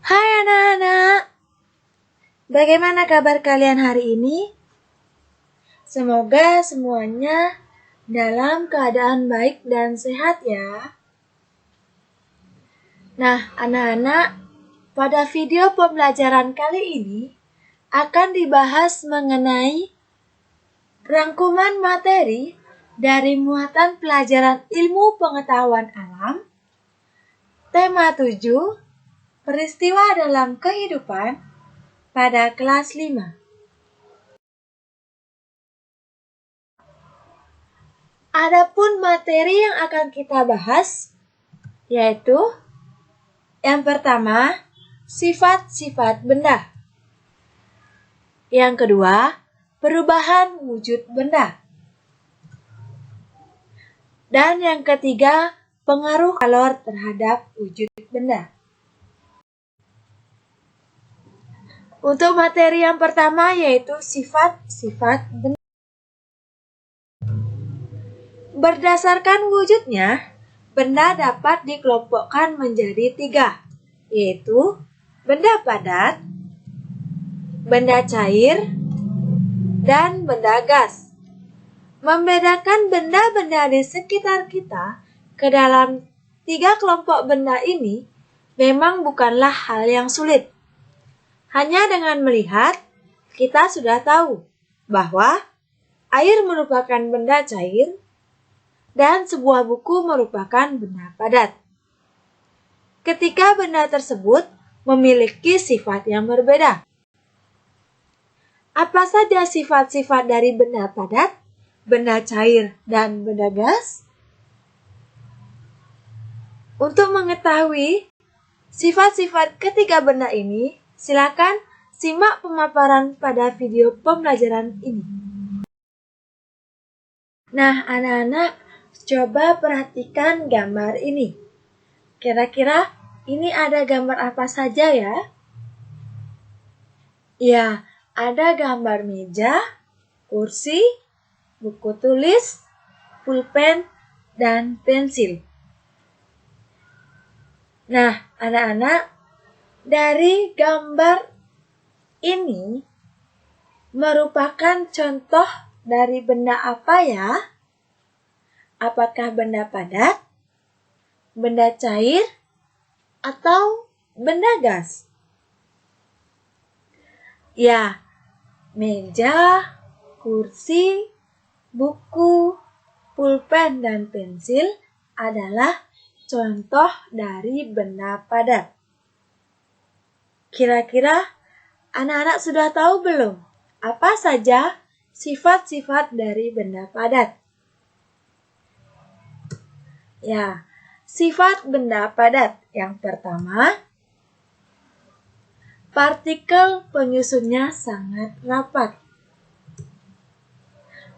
Hai anak-anak, bagaimana kabar kalian hari ini? Semoga semuanya dalam keadaan baik dan sehat ya. Nah, anak-anak, pada video pembelajaran kali ini akan dibahas mengenai rangkuman materi dari muatan pelajaran ilmu pengetahuan alam, tema 7, peristiwa dalam kehidupan pada kelas 5. Adapun materi yang akan kita bahas yaitu yang pertama, sifat-sifat benda. Yang kedua, perubahan wujud benda. Dan yang ketiga, pengaruh kalor terhadap wujud benda. Untuk materi yang pertama yaitu sifat-sifat benda. Berdasarkan wujudnya, benda dapat dikelompokkan menjadi 3, yaitu benda padat, benda cair, dan benda gas. Membedakan benda-benda di sekitar kita ke dalam 3 kelompok benda ini memang bukanlah hal yang sulit. Hanya dengan melihat, kita sudah tahu bahwa air merupakan benda cair dan sebuah buku merupakan benda padat. Ketika benda tersebut memiliki sifat yang berbeda. Apa saja sifat-sifat dari benda padat, benda cair, dan benda gas? Untuk mengetahui sifat-sifat ketiga benda ini, silakan simak pemaparan pada video pembelajaran ini. Nah, anak-anak, coba perhatikan gambar ini. Kira-kira ini ada gambar apa saja ya? Ya, ada gambar meja, kursi, buku tulis, pulpen, dan pensil. Nah, anak-anak, dari gambar ini merupakan contoh dari benda apa ya? Apakah benda padat, benda cair, atau benda gas? Ya, meja, kursi, buku, pulpen, dan pensil adalah contoh dari benda padat. Kira-kira anak-anak sudah tahu belum apa saja sifat-sifat dari benda padat? Ya, sifat benda padat yang pertama, partikel penyusunnya sangat rapat.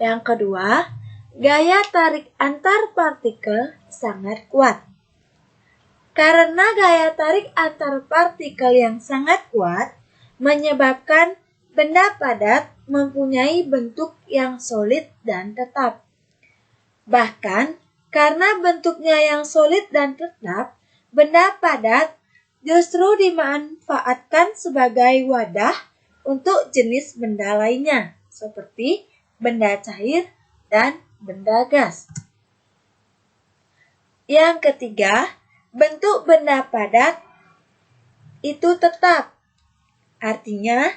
Yang kedua, gaya tarik antar partikel sangat kuat. Karena gaya tarik antar partikel yang sangat kuat menyebabkan benda padat mempunyai bentuk yang solid dan tetap. Bahkan, karena bentuknya yang solid dan tetap, benda padat justru dimanfaatkan sebagai wadah untuk jenis benda lainnya, seperti benda cair dan benda gas. Yang ketiga, bentuk benda padat itu tetap. Artinya,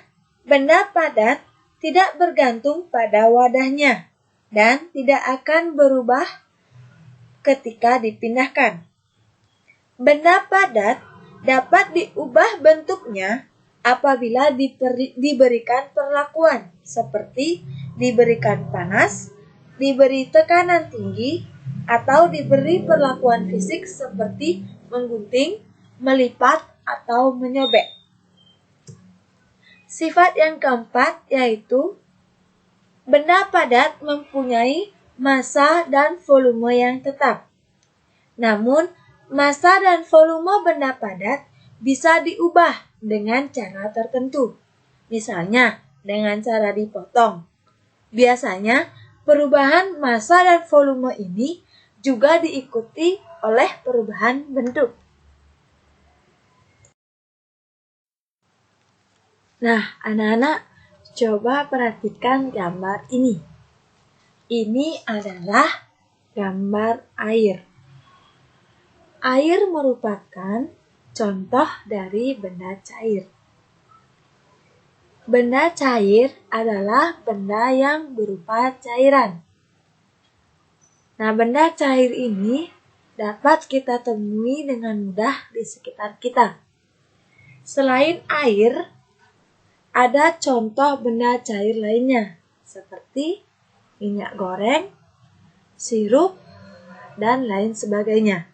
benda padat tidak bergantung pada wadahnya dan tidak akan berubah ketika dipindahkan. Benda padat dapat diubah bentuknya apabila diberikan perlakuan, seperti diberikan panas, diberi tekanan tinggi, atau diberi perlakuan fisik seperti menggunting, melipat, atau menyobek. Sifat yang keempat yaitu benda padat mempunyai massa dan volume yang tetap. Namun, massa dan volume benda padat bisa diubah dengan cara tertentu. Misalnya, dengan cara dipotong. Biasanya, perubahan massa dan volume ini juga diikuti oleh perubahan bentuk. Nah, anak-anak, coba perhatikan gambar ini. Ini adalah gambar air. Air merupakan contoh dari benda cair. Benda cair adalah benda yang berupa cairan. Nah, benda cair ini dapat kita temui dengan mudah di sekitar kita. Selain air, ada contoh benda cair lainnya, seperti minyak goreng, sirup, dan lain sebagainya.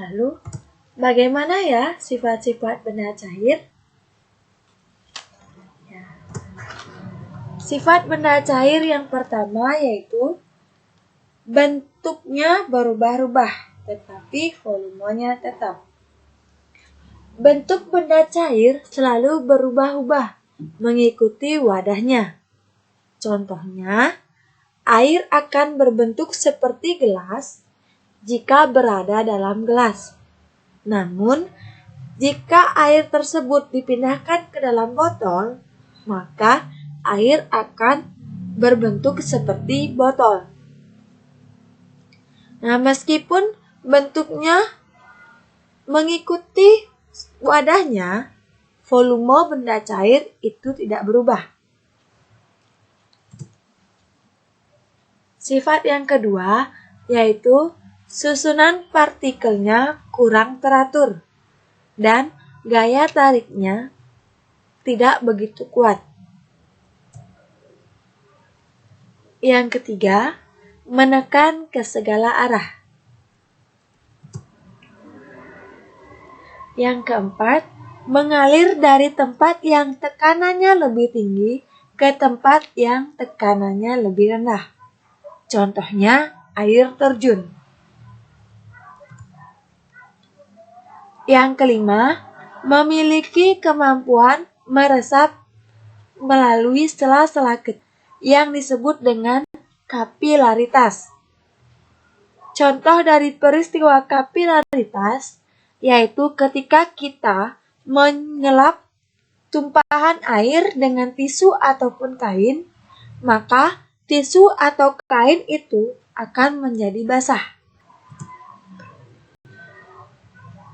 Lalu, bagaimana ya sifat-sifat benda cair? Sifat benda cair yang pertama yaitu bentuknya berubah-ubah, tetapi volumenya tetap. Bentuk benda cair selalu berubah-ubah mengikuti wadahnya. Contohnya, air akan berbentuk seperti gelas jika berada dalam gelas. Namun, jika air tersebut dipindahkan ke dalam botol, maka air akan berbentuk seperti botol. Nah, meskipun bentuknya mengikuti wadahnya, volume benda cair itu tidak berubah. Sifat yang kedua yaitu susunan partikelnya kurang teratur dan gaya tariknya tidak begitu kuat. Yang ketiga, menekan ke segala arah. Yang keempat, mengalir dari tempat yang tekanannya lebih tinggi ke tempat yang tekanannya lebih rendah. Contohnya, air terjun. Yang kelima, memiliki kemampuan meresap melalui sela-sela kecil yang disebut dengan kapilaritas. Contoh dari peristiwa kapilaritas yaitu ketika kita mengelap tumpahan air dengan tisu ataupun kain, maka tisu atau kain itu akan menjadi basah.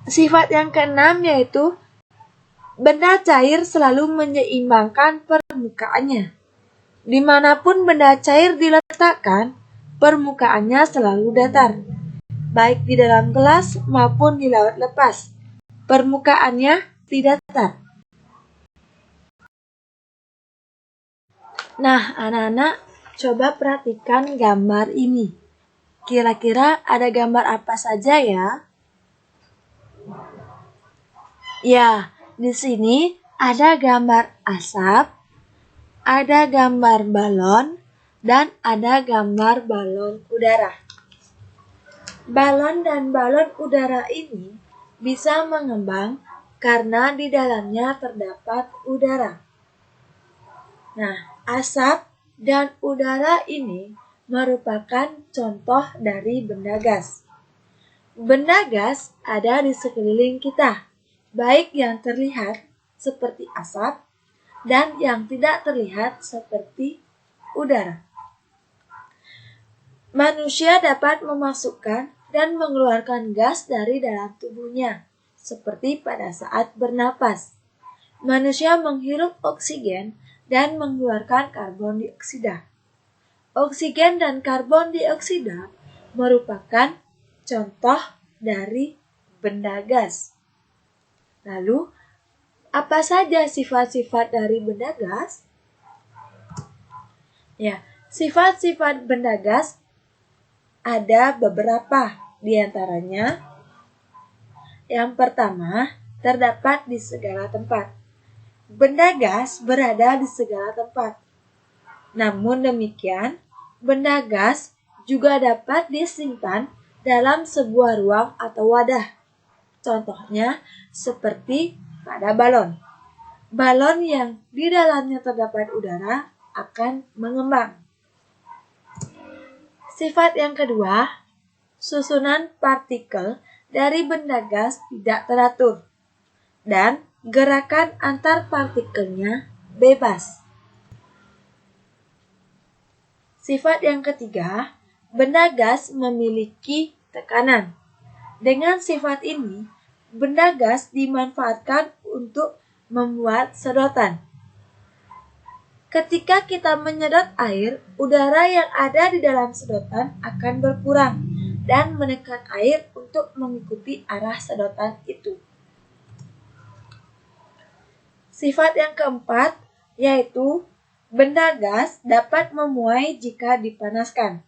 Sifat yang keenam yaitu benda cair selalu menyeimbangkan permukaannya. Dimanapun benda cair diletakkan, permukaannya selalu datar, baik di dalam gelas maupun di laut lepas. Permukaannya tidak datar. Nah, anak-anak, coba perhatikan gambar ini. Kira-kira ada gambar apa saja ya? Ya, di sini ada gambar asap, ada gambar balon, dan ada gambar balon udara. Balon dan balon udara ini bisa mengembang karena di dalamnya terdapat udara. Nah, asap dan udara ini merupakan contoh dari benda gas. Benda gas ada di sekeliling kita, baik yang terlihat seperti asap dan yang tidak terlihat seperti udara. Manusia dapat memasukkan dan mengeluarkan gas dari dalam tubuhnya, seperti pada saat bernapas. Manusia menghirup oksigen dan mengeluarkan karbon dioksida. Oksigen dan karbon dioksida merupakan contoh dari benda gas. Lalu, apa saja sifat-sifat dari benda gas? Ya, sifat-sifat benda gas ada beberapa, di antaranya yang pertama, terdapat di segala tempat. Benda gas berada di segala tempat. Namun demikian, benda gas juga dapat disimpan dalam sebuah ruang atau wadah. Contohnya seperti pada balon. Balon yang di dalamnya terdapat udara akan mengembang. Sifat yang kedua, susunan partikel dari benda gas tidak teratur dan gerakan antar partikelnya bebas. Sifat yang ketiga, benda gas memiliki tekanan. Dengan sifat ini, benda gas dimanfaatkan untuk membuat sedotan. Ketika kita menyedot air, udara yang ada di dalam sedotan akan berkurang dan menekan air untuk mengikuti arah sedotan itu. Sifat yang keempat yaitu benda gas dapat memuai jika dipanaskan.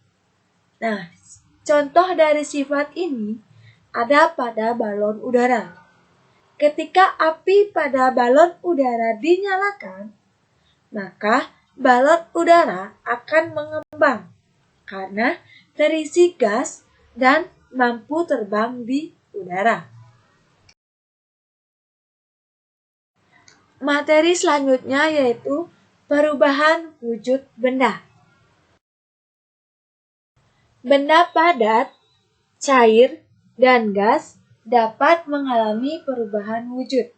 Nah, contoh dari sifat ini ada pada balon udara. Ketika api pada balon udara dinyalakan, maka balon udara akan mengembang karena terisi gas dan mampu terbang di udara. Materi selanjutnya yaitu perubahan wujud benda. Benda padat, cair, dan gas dapat mengalami perubahan wujud.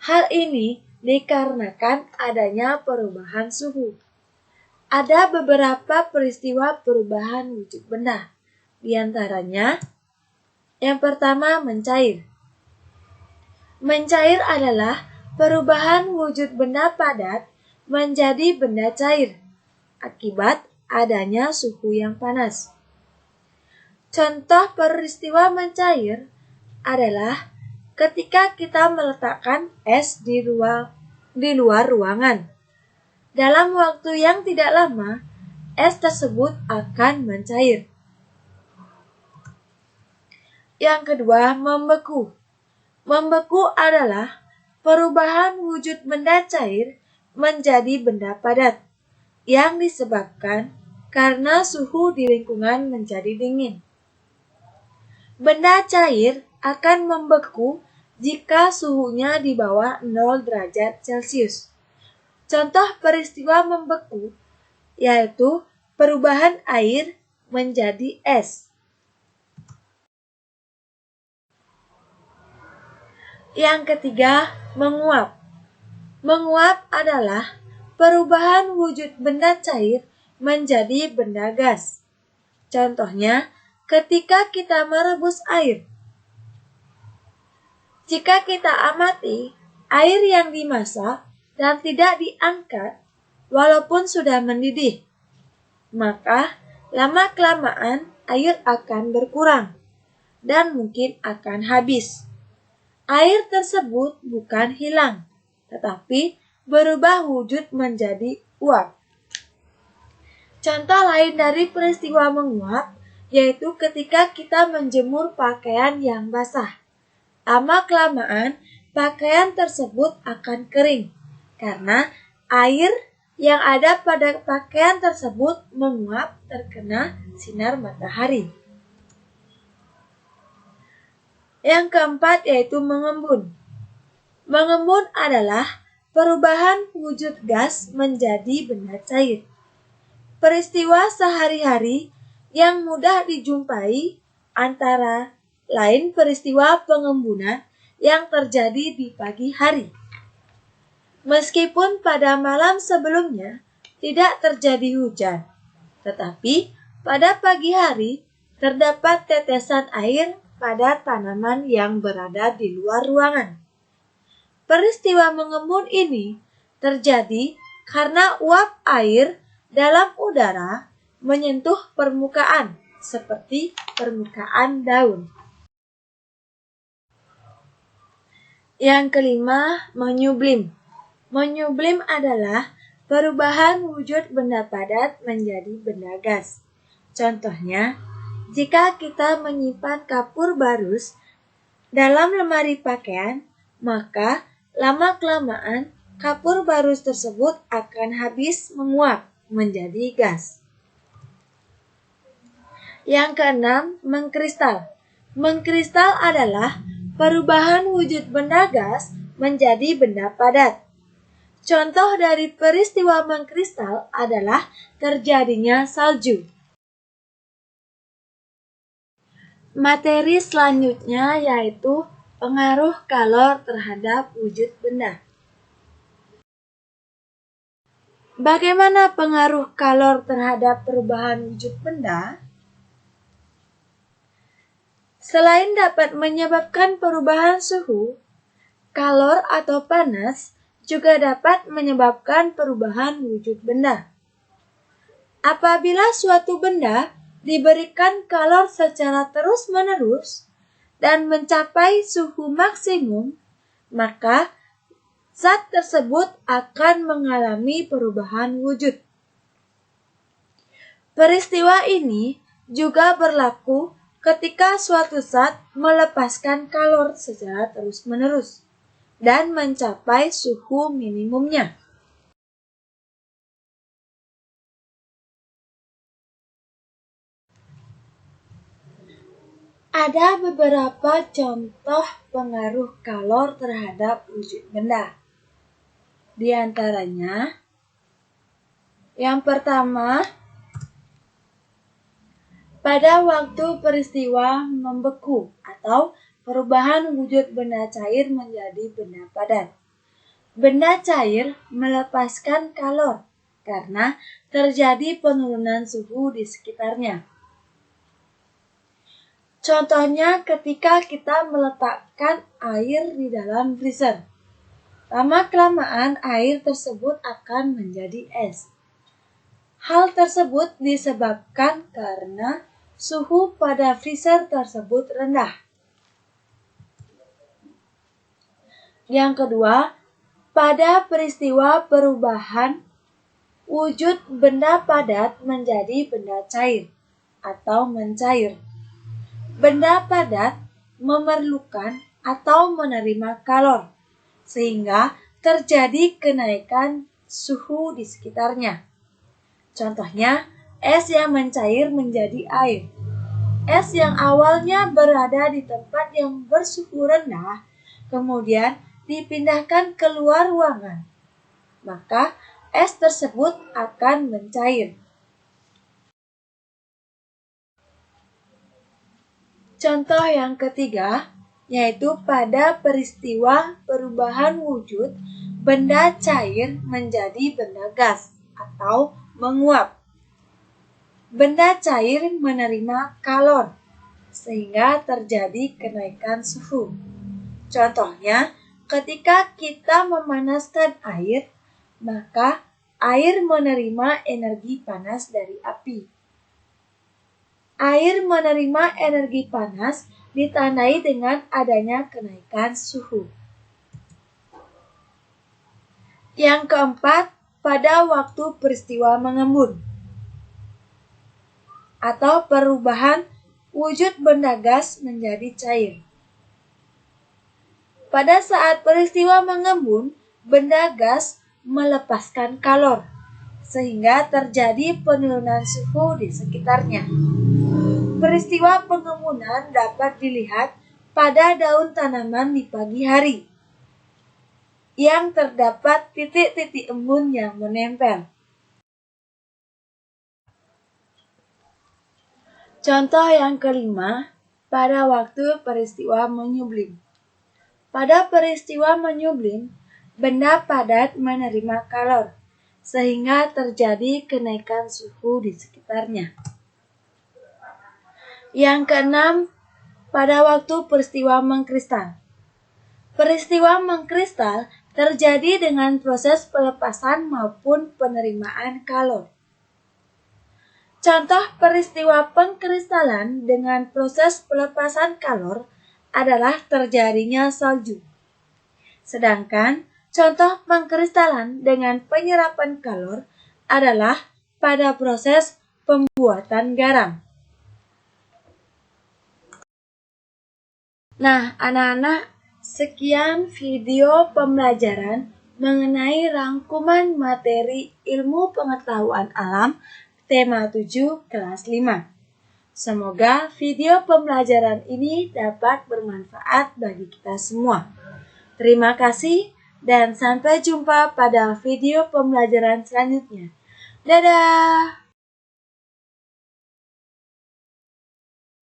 Hal ini dikarenakan adanya perubahan suhu. Ada beberapa peristiwa perubahan wujud benda. Di antaranya, yang pertama mencair. Mencair adalah perubahan wujud benda padat menjadi benda cair akibat adanya suhu yang panas. Contoh peristiwa mencair adalah ketika kita meletakkan es di luar ruangan. Dalam waktu yang tidak lama, es tersebut akan mencair. Yang kedua, membeku. Membeku adalah perubahan wujud benda cair menjadi benda padat yang disebabkan karena suhu di lingkungan menjadi dingin. Benda cair akan membeku jika suhunya di bawah 0 derajat Celcius. Contoh peristiwa membeku yaitu perubahan air menjadi es. Yang ketiga, menguap. Menguap adalah perubahan wujud benda cair menjadi benda gas. Contohnya, ketika kita merebus air. Jika kita amati, air yang dimasak dan tidak diangkat walaupun sudah mendidih, maka lama-kelamaan air akan berkurang dan mungkin akan habis. Air tersebut bukan hilang, tetapi berubah wujud menjadi uap. Contoh lain dari peristiwa menguap yaitu ketika kita menjemur pakaian yang basah. Lama-kelamaan pakaian tersebut akan kering karena air yang ada pada pakaian tersebut menguap terkena sinar matahari. Yang keempat yaitu mengembun. Mengembun adalah perubahan wujud gas menjadi benda cair. Peristiwa sehari-hari yang mudah dijumpai antara lain peristiwa pengembunan yang terjadi di pagi hari. Meskipun pada malam sebelumnya tidak terjadi hujan, tetapi pada pagi hari terdapat tetesan air pada tanaman yang berada di luar ruangan. Peristiwa mengembun ini terjadi karena uap air dalam udara menyentuh permukaan seperti permukaan daun. Yang kelima, menyublim. Menyublim adalah perubahan wujud benda padat menjadi benda gas. Contohnya, jika kita menyimpan kapur barus dalam lemari pakaian, maka lama-kelamaan kapur barus tersebut akan habis menguap menjadi gas. Yang keenam, mengkristal. Mengkristal adalah perubahan wujud benda gas menjadi benda padat. Contoh dari peristiwa mengkristal adalah terjadinya salju. Materi selanjutnya yaitu Pengaruh kalor terhadap wujud benda. Bagaimana pengaruh kalor terhadap perubahan wujud benda? Selain dapat menyebabkan perubahan suhu, kalor atau panas juga dapat menyebabkan perubahan wujud benda. Apabila suatu benda diberikan kalor secara terus-menerus dan mencapai suhu maksimum, maka zat tersebut akan mengalami perubahan wujud. Peristiwa ini juga berlaku ketika suatu zat melepaskan kalor secara terus-menerus dan mencapai suhu minimumnya. Ada beberapa contoh pengaruh kalor terhadap wujud benda. Di antaranya, yang pertama, pada waktu peristiwa membeku atau perubahan wujud benda cair menjadi benda padat. Benda cair melepaskan kalor karena terjadi penurunan suhu di sekitarnya. Contohnya ketika kita meletakkan air di dalam freezer. Lama-kelamaan air tersebut akan menjadi es. Hal tersebut disebabkan karena suhu pada freezer tersebut rendah. Yang kedua, pada peristiwa perubahan wujud benda padat menjadi benda cair atau mencair. Benda padat memerlukan atau menerima kalor, sehingga terjadi kenaikan suhu di sekitarnya. Contohnya, es yang mencair menjadi air. Es yang awalnya berada di tempat yang bersuhu rendah, kemudian dipindahkan keluar ruangan. Maka, es tersebut akan mencair. Contoh yang ketiga, yaitu pada peristiwa perubahan wujud benda cair menjadi benda gas atau menguap. Benda cair menerima kalor, sehingga terjadi kenaikan suhu. Contohnya, ketika kita memanaskan air, maka air menerima energi panas dari api. Air menerima energi panas ditandai dengan adanya kenaikan suhu. Yang keempat, pada waktu peristiwa mengembun atau perubahan wujud benda gas menjadi cair. Pada saat peristiwa mengembun, benda gas melepaskan kalor, sehingga terjadi penurunan suhu di sekitarnya. Peristiwa pengembunan dapat dilihat pada daun tanaman di pagi hari, yang terdapat titik-titik embun yang menempel. Contoh yang kelima, pada waktu peristiwa menyublim. Pada peristiwa menyublim, benda padat menerima kalor, sehingga terjadi kenaikan suhu di sekitarnya. Yang keenam, pada waktu peristiwa mengkristal. Peristiwa mengkristal terjadi dengan proses pelepasan maupun penerimaan kalor. Contoh peristiwa pengkristalan dengan proses pelepasan kalor adalah terjadinya salju. Sedangkan contoh pengkristalan dengan penyerapan kalor adalah pada proses pembuatan garam. Nah, anak-anak, sekian video pembelajaran mengenai rangkuman materi ilmu pengetahuan alam tema 7 kelas 5. Semoga video pembelajaran ini dapat bermanfaat bagi kita semua. Terima kasih dan sampai jumpa pada video pembelajaran selanjutnya. Dadah!